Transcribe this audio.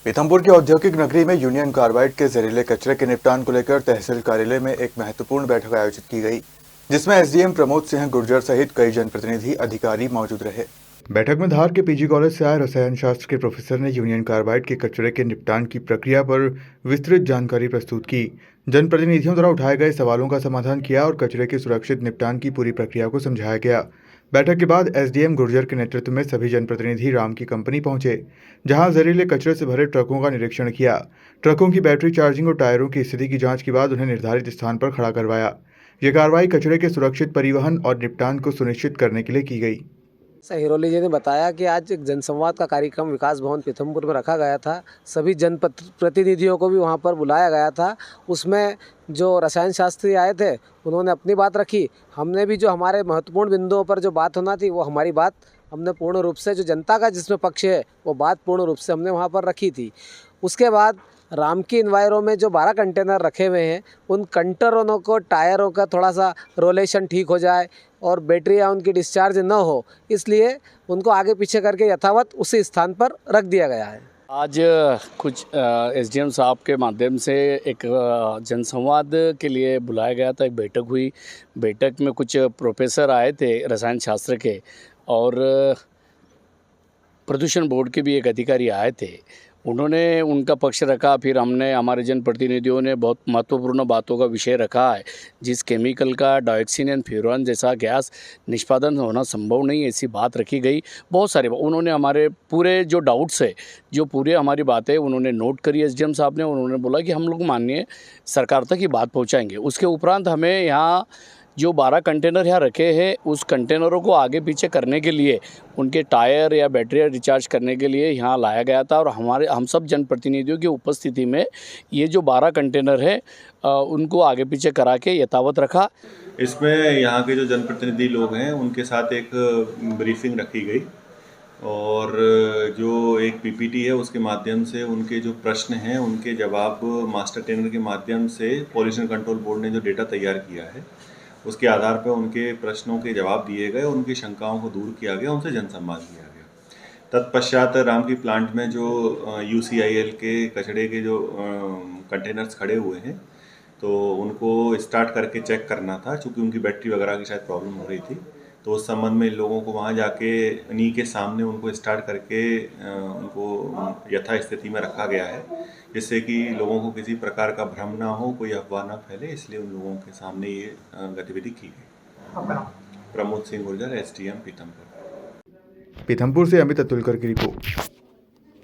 पीथमपुर की औद्योगिक नगरी में यूनियन कार्बाइड के जहरीले कचरे के निपटान को लेकर तहसील कार्यालय में एक महत्वपूर्ण बैठक आयोजित की गई, जिसमें एसडीएम प्रमोद सिंह गुर्जर सहित कई जनप्रतिनिधि अधिकारी मौजूद रहे। बैठक में धार के पीजी कॉलेज से आए रसायन शास्त्र के प्रोफेसर ने यूनियन कार्बाइड के कचरे के निपटान की प्रक्रिया पर विस्तृत जानकारी प्रस्तुत की। जनप्रतिनिधियों द्वारा उठाए गए सवालों का समाधान किया और कचरे के सुरक्षित निपटान की पूरी प्रक्रिया को समझाया गया। बैठक के बाद एसडीएम गुर्जर के नेतृत्व में सभी जनप्रतिनिधि राम की कंपनी पहुंचे, जहां जहरीले कचरे से भरे ट्रकों का निरीक्षण किया। ट्रकों की बैटरी चार्जिंग और टायरों की स्थिति की जांच के बाद उन्हें निर्धारित स्थान पर खड़ा करवाया। ये कार्रवाई कचरे के सुरक्षित परिवहन और निपटान को सुनिश्चित करने के लिए की गई। सर हिरोली जी ने बताया कि आज एक जनसंवाद का कार्यक्रम विकास भवन पीथमपुर में रखा गया था। सभी जनप्रतिनिधियों को भी वहां पर बुलाया गया था। उसमें जो रसायन शास्त्री आए थे उन्होंने अपनी बात रखी। हमने भी जो हमारे महत्वपूर्ण बिंदुओं पर जो बात होना थी वो हमारी बात हमने पूर्ण रूप से, जो जनता का जिसमें पक्ष है वो बात पूर्ण रूप से हमने वहाँ पर रखी थी। उसके बाद राम की इन्वायरो में जो 12 कंटेनर रखे हुए हैं उन कंटेनरों को, टायरों का थोड़ा सा रोलेशन ठीक हो जाए और बैटरियाँ उनकी डिस्चार्ज न हो, इसलिए उनको आगे पीछे करके यथावत उसी स्थान पर रख दिया गया है। आज कुछ एसडीएम साहब के माध्यम से एक जनसंवाद के लिए बुलाया गया था। एक बैठक हुई। बैठक में कुछ प्रोफेसर आए थे रसायन शास्त्र के और प्रदूषण बोर्ड के भी एक अधिकारी आए थे। उन्होंने उनका पक्ष रखा। फिर हमने, हमारे जनप्रतिनिधियों ने बहुत महत्वपूर्ण बातों का विषय रखा है। जिस केमिकल का डाइऑक्सिन एंड फ्यूरान जैसा गैस निष्पादन होना संभव नहीं, ऐसी बात रखी गई। बहुत सारे उन्होंने हमारे पूरे जो डाउट्स है, जो पूरे हमारी बातें उन्होंने नोट करी एसडीएम साहब ने। उन्होंने बोला कि हम लोग माननीय सरकार तक ये बात पहुँचाएँगे। उसके उपरांत हमें यहाँ जो 12 कंटेनर यहाँ रखे हैं उस कंटेनरों को आगे पीछे करने के लिए, उनके टायर या बैटरियाँ रिचार्ज करने के लिए यहाँ लाया गया था। और हम सब जनप्रतिनिधियों की उपस्थिति में ये जो 12 कंटेनर है उनको आगे पीछे करा के यथावत रखा। इसमें यहाँ के जो जनप्रतिनिधि लोग हैं उनके साथ एक ब्रीफिंग रखी गई और जो एक पीपीटी है उसके माध्यम से उनके जो प्रश्न हैं उनके जवाब मास्टर ट्रेनर के माध्यम से पॉल्यूशन कंट्रोल बोर्ड ने जो डेटा तैयार किया है उसके आधार पर उनके प्रश्नों के जवाब दिए गए, उनकी शंकाओं को दूर किया गया, उनसे जनसंवाद किया गया। तत्पश्चात राम की प्लांट में जो यूसीआईएल के कचड़े के जो कंटेनर्स खड़े हुए हैं तो उनको स्टार्ट करके चेक करना था, क्योंकि उनकी बैटरी वगैरह की शायद प्रॉब्लम हो रही थी। तो उस संबंध में लोगों को वहाँ जाके इन्हीं के सामने उनको स्टार्ट करके उनको यथा स्थिति में रखा गया है, जिससे कि लोगों को किसी प्रकार का भ्रम ना हो, कोई अफवाह ना फैले, इसलिए उन लोगों के सामने ये गतिविधि की गई। प्रमोद सिंह गुर्जर, एसडीएम पीथमपुर। पीथमपुर से अमित अतुलकर की रिपोर्ट।